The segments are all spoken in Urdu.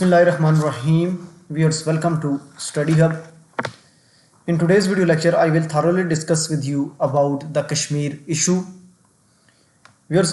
Bismillahirrahmanirrahim. Viewers, welcome to Study Hub. In today's video lecture, I will thoroughly discuss with you about the Kashmir issue. Viewers,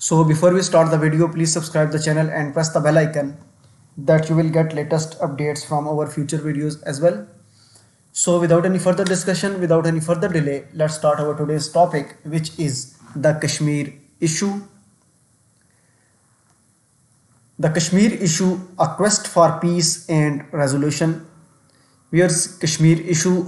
So before we start the video, please subscribe the channel and press the bell icon that you will get latest updates from our future videos as well. So without any further discussion, without any further delay, let's start our today's topic, which is the Kashmir issue. The Kashmir issue, a quest for peace and resolution. Viewers, Kashmir issue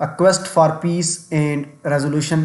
a quest for peace and resolution.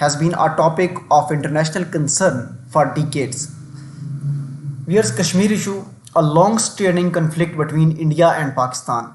has been a topic of international concern for decades. Here's Kashmir issue, a long-standing conflict between India and Pakistan.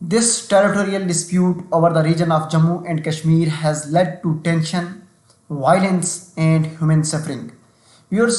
This territorial dispute over the region of Jammu and Kashmir has led to tension, violence and human suffering. Viewers,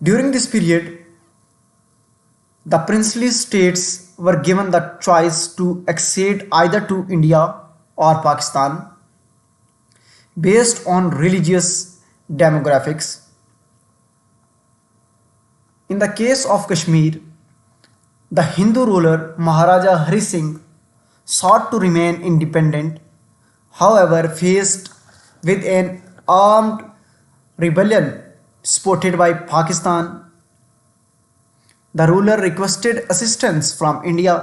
During this period, the princely states were given the choice to accede either to India or Pakistan based on religious demographics. In the case of Kashmir, the Hindu ruler Maharaja Hari Singh sought to remain independent, however faced with an armed rebellion supported by Pakistan. The ruler requested assistance from India,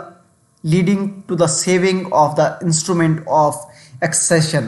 leading to the saving of the instrument of accession.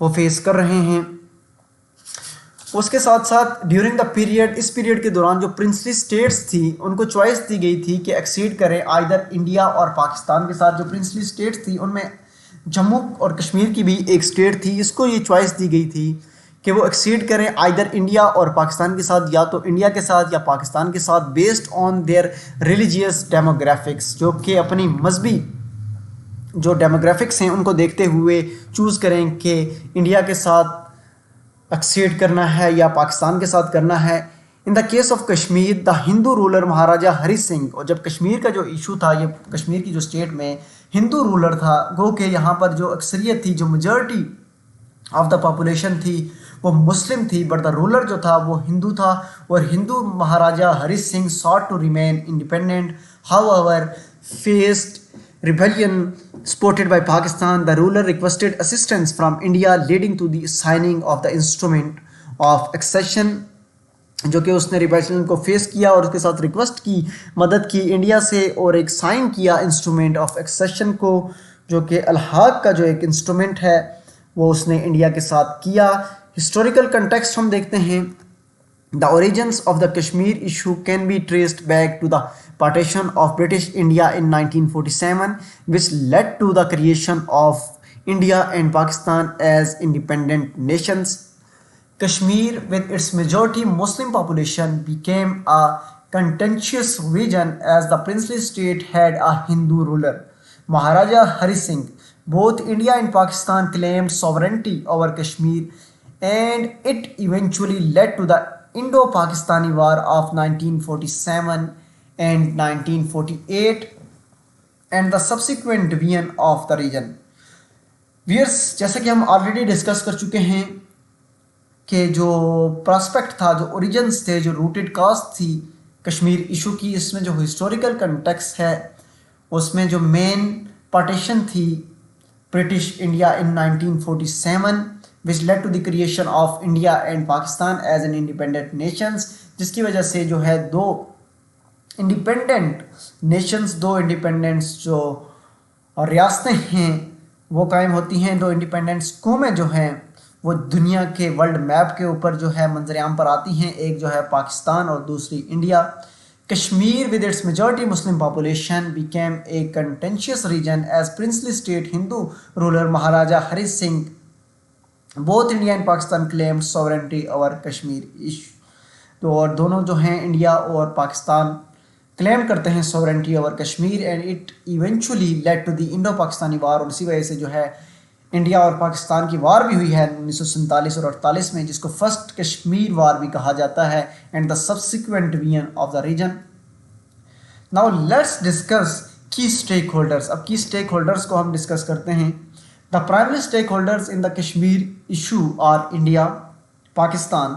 وہ فیس کر رہے ہیں. اس کے ساتھ ساتھ ڈیورنگ دا پیریڈ، اس پیریڈ کے دوران جو پرنسلی اسٹیٹس تھی ان کو چوائس دی گئی تھی کہ ایکسیڈ کریں آئدر انڈیا اور پاکستان کے ساتھ. جو پرنسلی اسٹیٹس تھی ان میں جموں اور کشمیر کی بھی ایک اسٹیٹ تھی، اس کو یہ چوائس دی گئی تھی کہ وہ ایکسیڈ کریں آئدر انڈیا اور پاکستان کے ساتھ، یا تو انڈیا کے ساتھ یا پاکستان کے ساتھ، based on their religious demographics, جو کہ اپنی مذہبی جو ڈیموگرافکس ہیں ان کو دیکھتے ہوئے چوز کریں کہ انڈیا کے ساتھ ایکسیڈ کرنا ہے یا پاکستان کے ساتھ کرنا ہے. In the case of Kashmir the Hindu ruler Maharaja Hari Singh, اور جب کشمیر کا جو ایشو تھا، یہ کشمیر کی جو اسٹیٹ میں ہندو رولر تھا، گو کہ یہاں پر جو اکثریت تھی، جو میجورٹی آف دا پاپولیشن تھی وہ مسلم تھی، بٹ دا رولر جو تھا وہ ہندو تھا. اور ہندو مہاراجا Hari Singh sought to remain independent, however faced rebellion supported by Pakistan. The ruler requested assistance from India, leading to the signing of the instrument of accession, جو کہ اس نے ریبیلیشن کو فیس کیا اور اس کے ساتھ ریکویسٹ کی، مدد کی انڈیا سے، اور ایک سائن کیا انسٹرومنٹ آف ایکسیشن کو، جو کہ الحاق کا جو ایک انسٹرومنٹ ہے وہ اس نے انڈیا کے ساتھ کیا. ہسٹوریکل کنٹیکسٹ ہم دیکھتے ہیں. The origins of the Kashmir issue can be traced back to the partition of British India in 1947, which led to the creation of India and Pakistan as independent nations. Kashmir, with its majority Muslim population, became a contentious region as the princely state had a Hindu ruler, Maharaja Hari Singh. Both India and Pakistan claimed sovereignty over Kashmir, and it eventually led to the Indo-Pakistani War of 1947 and 1948 and the subsequent division of the region. Viewers, جیسے کہ ہم آلریڈی ڈسکس کر چکے ہیں کہ جو پراسپیکٹ تھا، جو اوریجنس تھے، جو روٹڈ کاسٹ تھی کشمیر ایشو کی، اس میں جو ہسٹوریکل کنٹیکسٹ ہے اس میں جو مین پارٹیشن تھی British India in 1947, which led to the creation of India and Pakistan as an independent nations, جس کی وجہ سے جو ہے دو انڈیپینڈنٹ نیشنز، دو انڈیپینڈنٹس جو ریاستیں ہیں وہ قائم ہوتی ہیں. دو انڈیپینڈنٹس قومیں جو ہیں وہ دنیا کے ورلڈ میپ کے اوپر جو ہے منظر عام پر آتی ہیں، ایک جو ہے پاکستان اور دوسری India. Kashmir with its majority Muslim population became a contentious region as princely state Hindu ruler Maharaja Hari Singh. Both India and Pakistan claimed sovereignty over Kashmir issue. تو اور دونوں جو ہیں انڈیا اور پاکستان کلیم کرتے ہیں sovereignty over Kashmir, and it eventually led to the Indo-Pakistani war. اور اسی وجہ سے جو ہے انڈیا اور پاکستان کی وار بھی ہوئی ہے 1947 اور 48 میں، جس کو فرسٹ کشمیر وار بھی کہا جاتا ہے، and the subsequent division of the region. Now let's discuss key stakeholders. اب key stakeholders کو ہم ڈسکس کرتے ہیں. The primary stakeholders in the Kashmir issue are India, Pakistan,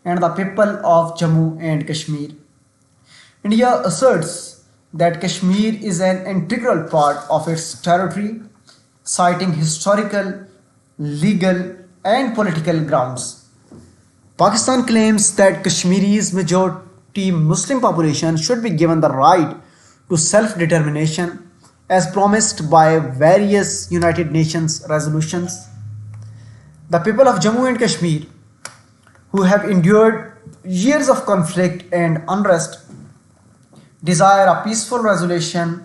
and the people of Jammu and Kashmir. India asserts that Kashmir is an integral part of its territory, citing historical, legal, and political grounds. Pakistan claims that Kashmiri's majority Muslim population should be given the right to self-determination as promised by various United Nations resolutions. The people of Jammu and Kashmir, who have endured years of conflict and unrest, desire a peaceful resolution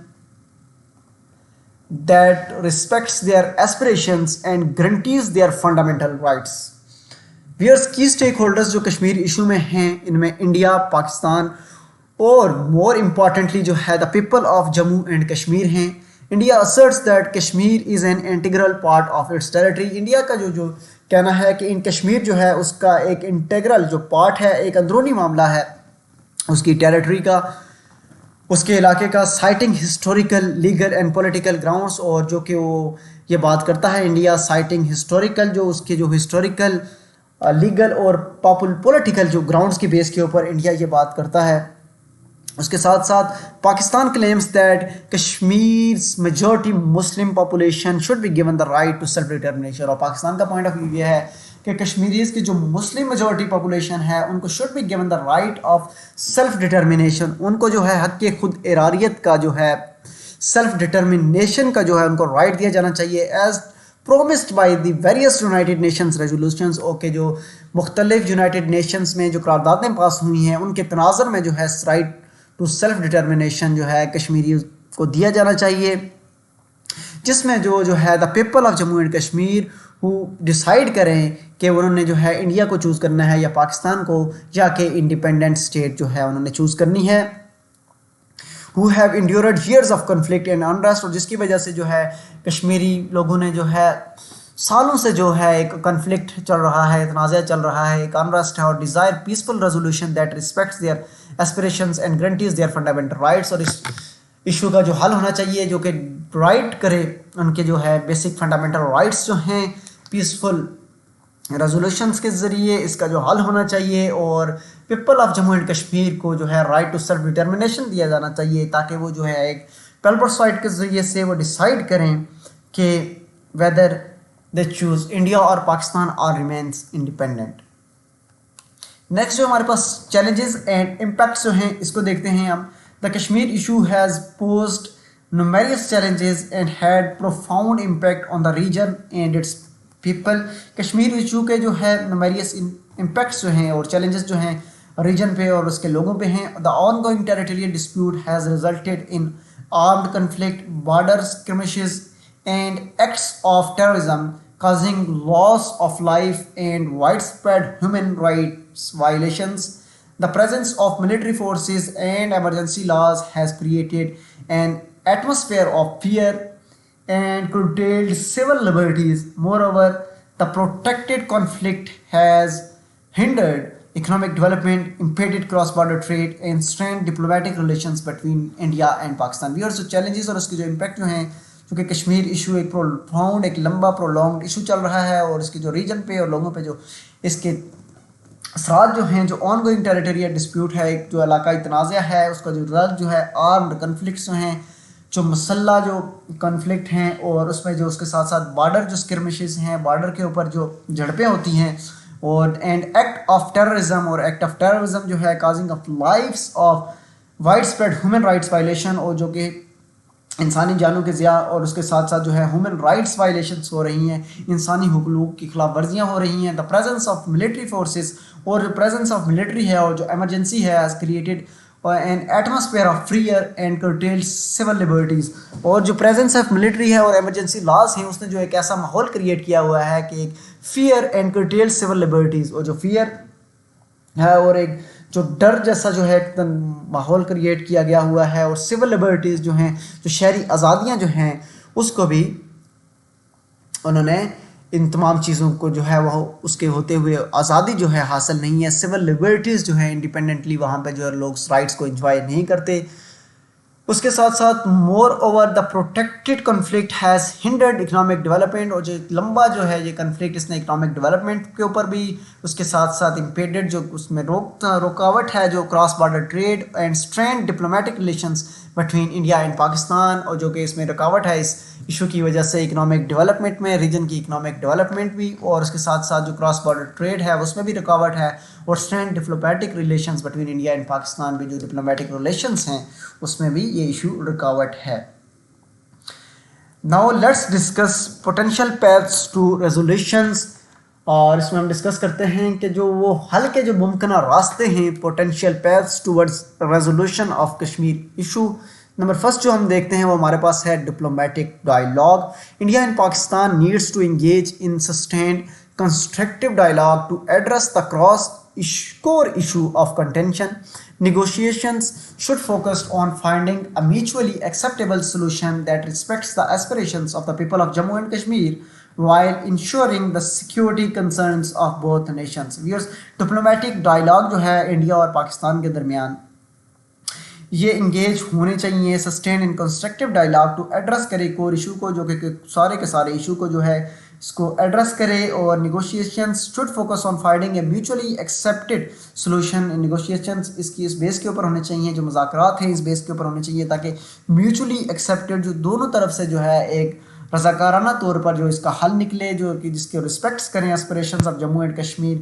that respects their aspirations and guarantees their fundamental rights. Viewers, key stakeholders جو کشمیر ایشو میں ہیں ان میں انڈیا، پاکستان اور مور امپورٹنٹلی جو ہے the people of Jammu and Kashmir ہیں. India asserts that Kashmir is an integral part of its territory. India کا جو کہنا ہے کہ ان کشمیر جو ہے اس کا ایک انٹیگرل جو پارٹ ہے، ایک اندرونی معاملہ ہے اس کی ٹیریٹری کا، اس کے علاقے کا، sighting historical, legal and political grounds. اور جو کہ وہ یہ بات کرتا ہے انڈیا سائٹنگ ہسٹوریکل، جو اس کے جو ہسٹوریکل، لیگل اور پولیٹیکل جو گراؤنڈس کی بیس کے اوپر انڈیا یہ بات کرتا ہے. اس کے ساتھ ساتھ Pakistan claims that Kashmir's majority Muslim population should be given the right to self determination. اور پاکستان کا پوائنٹ آف ویو یہ ہے کہ کشمیریز کی جو مسلم میجورٹی پاپولیشن ہے ان کو should be given the right of self determination. ان کو جو ہے حق خود ارادیت کا جو ہے، سیلف ڈٹرمنیشن کا جو ہے ان کو رائٹ دیا جانا چاہیے as promised by the various United Nations resolutions, کہ جو مختلف یونائٹڈ نیشنز میں جو قراردادیں پاس ہوئی ہیں ان کے تناظر میں جو ہے رائٹ ٹو سیلف ڈٹرمنیشن جو ہے کشمیری کو دیا جانا چاہیے، جس میں جو ہے the people of Jammu and Kashmir who decide کریں کہ انہوں نے جو ہے انڈیا کو چوز کرنا ہے یا پاکستان کو، یا کہ انڈیپینڈنٹ اسٹیٹ جو ہے انہوں نے چوز کرنی ہے. who have endured years of conflict and unrest، اور جس کی وجہ سے جو ہے کشمیری لوگوں نے جو ہے سالوں سے جو ہے ایک کنفلکٹ چل رہا ہے، تنازع چل رہا ہے، ایک انرسٹ ہے، اور desire peaceful resolution that respects their aspirations and guarantees their fundamental rights, اور اس ایشو کا جو حل ہونا چاہیے جو کہ رائٹ کرے ان کے جو ہے بیسک فنڈامنٹل رائٹس جو ہیں، پیسفل ریزولوشنز کے ذریعے اس کا جو حل ہونا چاہیے، اور people of Jammu and Kashmir کو جو ہے رائٹ ٹو سیلف ڈٹرمنیشن دیا جانا چاہیے، تاکہ وہ جو ہے ایک پلبرسائٹ کے ذریعے سے وہ ڈیسائیڈ کریں کہ ویدر دے چوز انڈیا اور پاکستان اور ریمینس انڈیپینڈنٹ. نیکسٹ جو ہمارے پاس چیلنجز اینڈ امپیکٹس جو ہیں اس کو دیکھتے ہیں ہم. The Kashmir issue has posed numerous challenges and had profound impact on the region and its people. Kashmir issue کے جو ہے numerous impacts جو ہیں اور challenges جو ہیں ریجن پہ اور اس کے لوگوں پہ ہیں. The ongoing territorial dispute has resulted in armed conflict, border skirmishes and acts of terrorism causing loss of life and widespread human rights violations. The presence of military forces and emergency laws has created an atmosphere of fear and curtailed civil liberties. Moreover, the protracted conflict has hindered economic development, impeded cross-border trade and strained diplomatic relations between India and Pakistan. Viewers, جو challenges اور اس کے جو impact جو ہیں، چونکہ کشمیر ایشو ایک profound، ایک لمبا prolonged ایشو چل رہا ہے، اور اس کے جو ریجن پہ اور لوگوں پہ جو اس کے اثرات جو ہیں، جو آن گوئنگ ٹیریٹریل ڈسپیوٹ ہے، ایک جو علاقائی تنازع ہے، اس کا جو رزلٹ جو ہے آرمڈ کنفلکٹس جو ہیں، جو مسلح جو کنفلکٹ ہیں، اور اس میں جو اس کے ساتھ ساتھ بارڈر جو اسکرمشز ہیں، بارڈر کے اوپر جو جھڑپیں ہوتی ہیں، اور اینڈ ایکٹ آف ٹیررزم، اور ایکٹ آف ٹیررزم جو ہے causing of lives of widespread human rights violation, اور جو کہ انسانی جانوں کے ضیاع، اور اس کے ساتھ ساتھ جو ہے ہیومن رائٹس وائلیشنس ہو رہی ہیں، انسانی حقوق کی خلاف ورزیاں ہو رہی ہیں. دا پریزنس آف ملٹری فورسز، اور جو پریزنس آف ملٹری ہے اور جو ایمرجنسی ہے has created an atmosphere of fear and curtailed civil liberties. اور جو پریزنس آف ملٹری ہے اور ایمرجنسی لاز ہیں، اس نے جو ایک ایسا ماحول کریٹ کیا ہوا ہے کہ ایک fear and curtailed civil liberties, اور جو فیئر ہے اور ایک جو ڈر جیسا جو ہے ایک ماحول کریٹ کیا گیا ہوا ہے، اور سول لبرٹیز جو ہیں، جو شہری آزادیاں جو ہیں، اس کو بھی انہوں نے ان تمام چیزوں کو جو ہے وہ اس کے ہوتے ہوئے آزادی جو ہے حاصل نہیں ہے. سول لبرٹیز جو ہیں انڈیپینڈنٹلی وہاں پہ جو ہے لوگ رائٹس کو انجوائے نہیں کرتے. اس کے ساتھ ساتھ مور over the protected conflict has hundred economic development, اور جو لمبا جو ہے یہ کنفلکٹ اس نے اکنامک ڈیولپمنٹ کے اوپر بھی، اس کے ساتھ ساتھ امپیڈڈ جو اس میں رکاوٹ ہے جو cross border trade and strained diplomatic relations between India and Pakistan, اور جو کہ اس میں رکاوٹ ہے اس ایشو کی وجہ سے اکنامک ڈیولپمنٹ میں، ریجن کی اکنامک ڈیولپمنٹ بھی، اور اس کے ساتھ ساتھ جو کراس بارڈر ٹریڈ ہے اس میں بھی رکاوٹ ہے، اور strained diplomatic relations between India and Pakistan بھی، جو ڈپلومیٹک ریلیشنز ہیں اس میں بھی یہ ایشو رکاوٹ ہے. Now let's discuss potential paths to resolutions, اور اس میں ہم ڈسکس کرتے ہیں کہ جو وہ حل کے جو ممکنہ راستے ہیں، potential paths towards resolution of Kashmir issue. Number first جو ہم دیکھتے ہیں وہ ہمارے پاس ہے diplomatic dialogue. India and Pakistan needs to engage in sustained constructive dialogue to address the core issue of contention. Negotiations should focus on finding a mutually acceptable solution that respects the aspirations of the people of Jammu and Kashmir while ensuring the security concerns of both nations. Viewers, diplomatic dialogue جو ہے انڈیا اور پاکستان کے درمیان یہ انگیج ہونے چاہیے، sustain in constructive dialogue to address کرے کور ایشو کو، جو کہ سارے کے سارے ایشو کو جو ہے اس کو ایڈریس کرے. اور negotiations should focus on finding a mutually accepted solution. Negotiations اس بیس کے اوپر ہونے چاہیے، جو مذاکرات ہیں اس بیس کے اوپر ہونے چاہیے، تاکہ میوچولی ایکسیپٹیڈ جو دونوں طرف سے جو ہے ایک رضاکارانہ طور پر جو اس کا حل نکلے، جو کہ جس کے رسپیکٹس کریں aspirations of Jammu and Kashmir,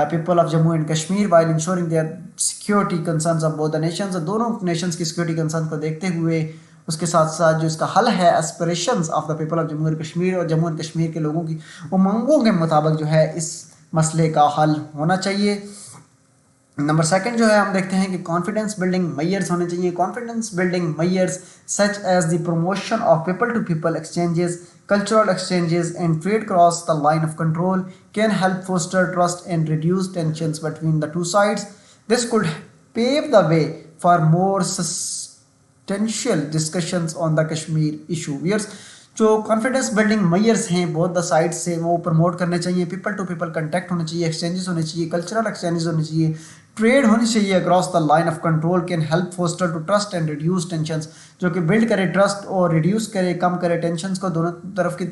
people of Jammu and Kashmir, while ensuring their security concerns of both the nations. دونوں نیشنز کی سیکورٹی کنسرن کو دیکھتے ہوئے اس کے ساتھ ساتھ جو اس کا حل ہے aspirations of the people of Jammu and Kashmir, اور جموں اینڈ کشمیر کے لوگوں کی امنگوں کے مطابق جو ہے اس مسئلے کا حل ہونا چاہیے۔ نمبر سیکنڈ جو ہے ہم دیکھتے ہیں کہ کانفیڈنس بلڈنگ میئرز ہونے چاہیے۔ Confidence building measures such as the promotion of people to people exchanges, cultural exchanges and trade across the line of control can help foster trust and reduce tensions between the two sides. This could pave the way for more substantial discussions on the Kashmir issue. Viewers, جو کانفیڈنس بلڈنگ میئرس ہیں بہت دا سائڈ سے وہ پروموٹ کرنے چاہیے، پیپل ٹو پیپل کنٹیکٹ ہونے چاہیے، ایکسچینجز ہونے چاہیے، کلچرل ایکسچینجز ہونے چاہیے، ٹریڈ ہونی چاہیے across the line of control, can help foster to trust and reduce tensions, جو کہ بلڈ کرے ٹرسٹ اور ریڈیوس کرے، کم کرے ٹینشنس کو دونوں طرف کی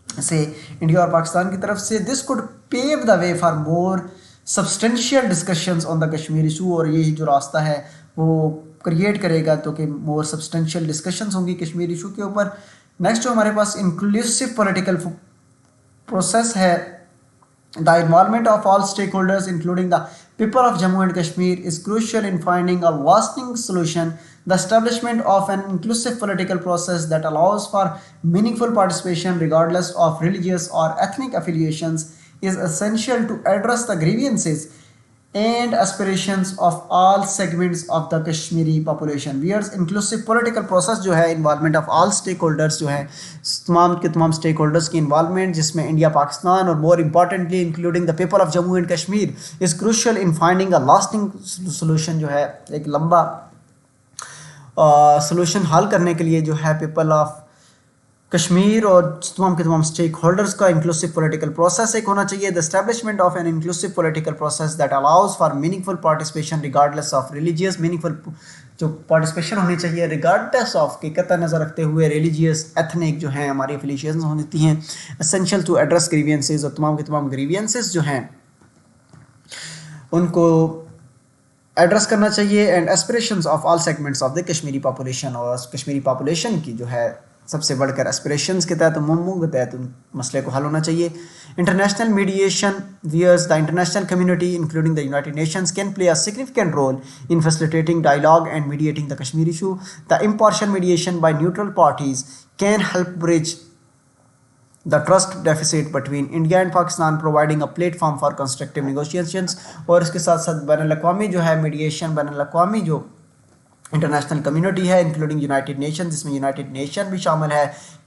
سے، انڈیا اور پاکستان کی طرف سے۔ This could pave the way for more substantial discussions on the Kashmir issue, اور یہی جو راستہ ہے وہ کریٹ کرے گا تو کہ مور سبسٹینشیل ڈسکشنز ہوں گی کشمیر ایشو کے اوپر۔ نیکسٹ جو ہمارے پاس انکلوسو پولیٹیکل پروسیس ہے، the involvement of all stake holders including the people of Jammu and Kashmir is crucial in finding a lasting solution. The establishment of an inclusive political process that allows for meaningful participation regardless of religious or ethnic affiliations is essential to address the grievances and aspirations of all segments of the Kashmiri population. Whereas inclusive political process جو ہے involvement of all stakeholders جو ہے تمام کے تمام stakeholders کی involvement، جس میں انڈیا، پاکستان اور more importantly including the people of Jammu and Kashmir is crucial in finding a lasting solution، جو ہے ایک لمبا سلوشن حل کرنے کے لیے جو ہے پیپل آف کشمیر اور تمام کے تمام اسٹیک ہولڈرس کا انکلوسو پولیٹیکل پروسیس ایک ہونا چاہیے. The establishment of an inclusive political process that allows for meaningful participation regardless of religious, meaningful جو پارٹیسپیشن ہونی چاہیے ریگارڈلیس آف کے قطع نظر رکھتے ہوئے ریلیجیس ایتھنک جو ہیں ہماری افیلیشنز ہوتی ہیں، اسینشیل ٹو ایڈریس گریوینسز، اور تمام کے تمام گریوینسز جو ہیں ان کو ایڈریس کرنا چاہیے. And aspirations of all segments of the Kashmiri population, اور کشمیری پاپولیشن کی جو ہے سب سے بڑھ کر ایسپریشنز کے تحت، ممنوع کے تحت ان مسئلے کو حل ہونا چاہیے. International mediation where's the international community including the United Nations can play a significant role in facilitating dialogue and mediating the Kashmir issue. The impartial mediation by neutral parties can help bridge the trust deficit between India and Pakistan, providing a platform for constructive negotiations. اور اس کے ساتھ ساتھ بین الاقوامی جو ہے میڈیشن، بین الاقوامی جو انٹرنیشنل کمیونٹی ہے انکلوڈنگ یونائٹڈ نیشن، جس میں یونائٹڈ نیشن بھی شامل ہے،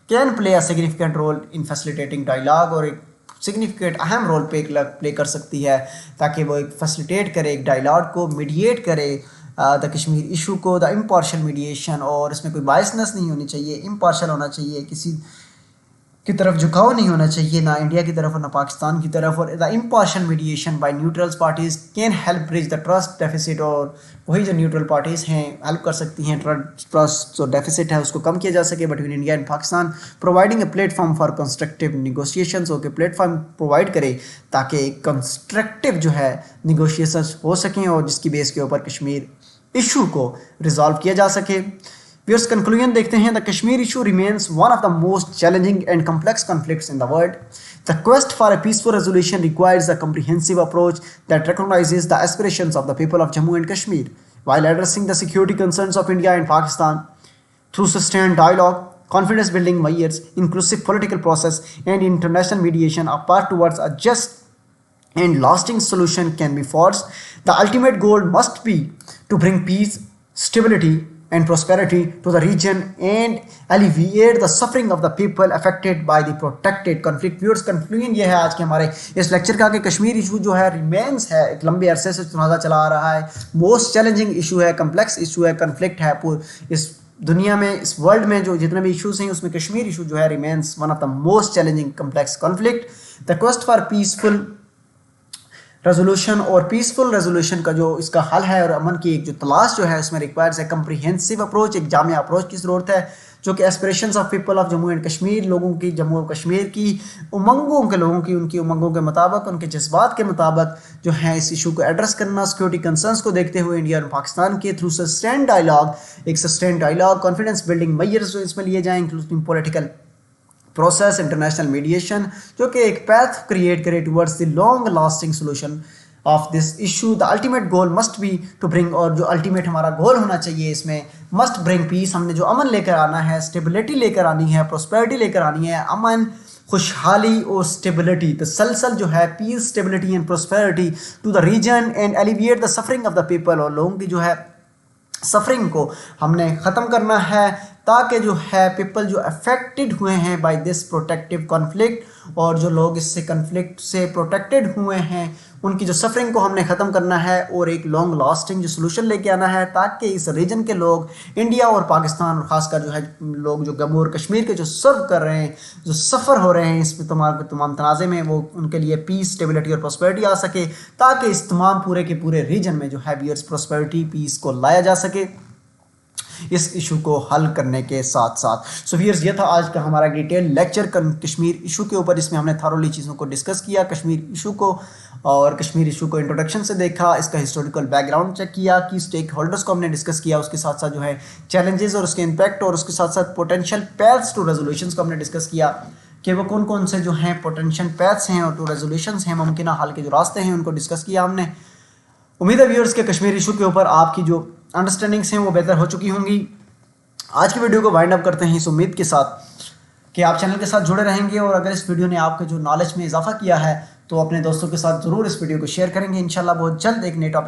can play a significant role in facilitating dialogue, اور ایک سگنیفیکنٹ اہم رول پلے کر سکتی ہے تاکہ وہ ایک فیسیلیٹیٹ کرے ایک ڈائلاگ کو، میڈیٹ کرے دا کشمیر ایشو کو. دا امپارشل میڈیشن، اور اس میں کوئی بائسنس نہیں ہونی چاہیے، امپارشل ہونا چاہیے، کسی کی طرف جھکاؤ نہیں ہونا چاہیے، نہ انڈیا کی طرف اور نہ پاکستان کی طرف. اور the impartial mediation by neutral parties can help bridge the trust deficit, اور وہی جو نیوٹرل پارٹیز ہیں ہیلپ کر سکتی ہیں ٹرسٹ جو ڈیفیسٹ ہے اس کو کم کیا جا سکے between India and Pakistan, providing a platform for constructive negotiations, ہو کے پلیٹ فارم پرووائڈ کرے تاکہ ایک کنسٹرکٹیو جو ہے نیگوشیشنز ہو سکیں اور جس کی بیس کے اوپر کشمیر ایشو کو ریزالو کیا جا سکے. Viewers, conclusion دیکھتے ہیں. The Kashmir issue remains one of the most challenging and complex conflicts in the world. The quest for a peaceful resolution requires a comprehensive approach that recognizes the aspirations of the people of Jammu and Kashmir while addressing the security concerns of India and Pakistan. Through sustained dialogue, confidence building measures, inclusive political process and international mediation, a path towards a just and lasting solution can be forged. The ultimate goal must be to bring peace, stability and prosperity to the region and alleviate the suffering of the people affected by the protracted conflict. Viewers, conclusion یہ ہے آج کے ہمارے اس لیکچر کا کہ کشمیر ایشو جو ہے ریمینس ہے، ایک لمبے عرصے سے تنازع چلا آ رہا ہے، موسٹ چیلنجنگ ایشو ہے، کمپلیکس ایشو ہے، کنفلکٹ ہے اس دنیا میں، اس ورلڈ میں جو جتنے بھی ایشوز ہیں اس میں کشمیر ایشو جو ہے remains one of the most challenging complex conflict. The cost for peaceful resolution, اور پیسفل ریزولوشن کا جو اس کا حل ہے اور امن کی ایک جو تلاش جو ہے اس میں ریکوائرز ہے کمپریہنسو اپروچ، ایک جامع اپروچ کی ضرورت ہے جو کہ aspirations of people of Jammu and Kashmir, لوگوں کی جموں و کشمیر کی امنگوں کے لوگوں کی ان کی امنگوں کے مطابق، ان کے جذبات کے مطابق جو ہے اس ایشو کو ایڈریس کرنا، سیکورٹی کنسرنس کو دیکھتے ہوئے انڈیا اور پاکستان کے تھرو سسٹینڈ ڈائلاگ، ایک sustained dialogue, confidence building measures جو اس میں لیے جائیں including political process, international mediation, جو کہ ایک پیتھ کریٹ کرے towards the long lasting solution of this issue. The ultimate goal must be to bring, اور جو ultimate ہمارا goal ہونا چاہیے اس میں must bring peace. ہم نے جو امن لے کر آنا ہے, stability لے کر آنی ہے, prosperity لے کر آنی ہے, امن, خوشحالی اور اسٹیبلٹی, تسلسل جو ہے, peace, stability and prosperity to the region and alleviate the suffering of the people. اور لوگوں کی جو ہے سفرنگ کو ہم نے ختم کرنا ہے تاکہ جو ہے پیپل جو افیکٹڈ ہوئے ہیں بائی دس پروٹیکٹیو کانفلکٹ, اور جو لوگ اس سے کنفلکٹ سے پروٹیکٹڈ ہوئے ہیں ان کی جو سفرنگ کو ہم نے ختم کرنا ہے اور ایک لانگ لاسٹنگ جو سلوشن لے کے آنا ہے تاکہ اس ریجن کے لوگ, انڈیا اور پاکستان اور خاص کر جو ہے لوگ جو جموں اور کشمیر کے جو سرو کر رہے ہیں, جو سفر ہو رہے ہیں اس پہ تمام تنازع میں, وہ ان کے لیے پیس, اسٹیبلٹی اور پراسپیرٹی آ سکے تاکہ اس تمام پورے کے پورے ریجن میں جو ہے ویئرس پراسپیرٹی, پیس کو لایا جا سکے اس ایشو کو حل کرنے کے ساتھ ساتھ. سو ویئرز, یہ تھا آج کا ہمارا ڈیٹیل لیکچر کشمیر ایشو کے اوپر. اس میں ہم نے تھرولی چیزوں کو ڈسکس کیا, کشمیر ایشو کو, اور کشمیر ایشو کو انٹروڈکشن سے دیکھا, اس کا ہسٹوریکل بیک گراؤنڈ چیک کیا, کی اسٹیک ہولڈرس کو ہم نے ڈسکس کیا, اس کے ساتھ ساتھ جو ہے چیلنجز اور اس کے امپیکٹ, اور اس کے ساتھ ساتھ پوٹینشیل پیتھس ٹو ریزولوشنس کو ہم نے ڈسکس کیا کہ وہ کون کون سے جو ہیں پوٹینشیل پیتھس ہیں اور ٹو ریزولوشنس ہیں, ممکنہ حل کے جو راستے ہیں ان کو ڈسکس کیا ہم نے. امید ہے ویئرس کے کشمیر ایشو کے اوپر آپ کی جو انڈرسٹینڈنگس ہیں وہ بہتر ہو چکی ہوں گی. آج کی ویڈیو کو وائنڈ اپ کرتے ہیں اس امید کے ساتھ کہ آپ چینل کے ساتھ جڑے رہیں گے, اور اگر اس ویڈیو نے آپ کے جو نالج میں اضافہ کیا ہے تو اپنے دوستوں کے ساتھ ضرور اس ویڈیو کو شیئر کریں گے. انشاءاللہ بہت جلد ایک نئی ٹاپک